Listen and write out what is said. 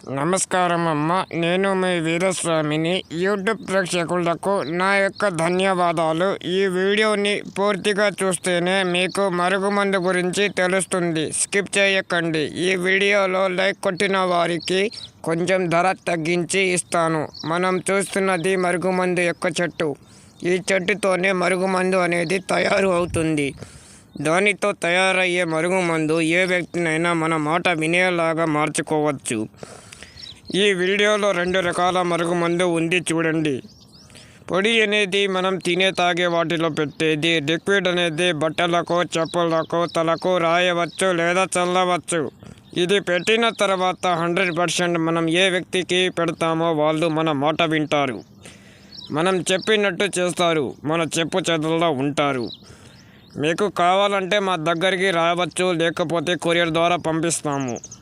నమస్కారం అమ్మ. నేను మీ వీరస్వామిని. యూట్యూబ్ ప్రేక్షకులకు నా యొక్క ధన్యవాదాలు. ఈ వీడియోని పూర్తిగా చూస్తేనే మీకు మరుగుమందు గురించి తెలుస్తుంది. స్కిప్ చేయకండి. ఈ వీడియోలో లైక్ కొట్టిన వారికి కొంచెం ధర తగ్గించి ఇస్తాను. మనం చూస్తున్నది మరుగుమందు యొక్క చెట్టు. ఈ చెట్టుతోనే మరుగుమందు అనేది తయారు అవుతుంది. దానితో తయారయ్యే మరుగుమందు ఏ వ్యక్తినైనా మన మాట వినేలాగా మార్చుకోవచ్చు. ఈ వీడియోలో 2 రకాల మరుగుమందు ఉంది చూడండి. పొడి అనేది మనం తాగే వాటిలో పెట్టేది. లిక్విడ్ అనేది బట్టలకు, చెప్పులకు, తలకు రాయవచ్చు లేదా చల్లవచ్చు. ఇది పెట్టిన తర్వాత 100% మనం ఏ వ్యక్తికి పెడతామో వాళ్ళు మన మాట వింటారు. మనం చెప్పినట్టు చేస్తారు. మన చెప్పు చేతుల్లో ఉంటారు. మీకు కావాలంటే మా దగ్గరికి రావచ్చు, లేకపోతే కొరియర్ ద్వారా పంపిస్తాము.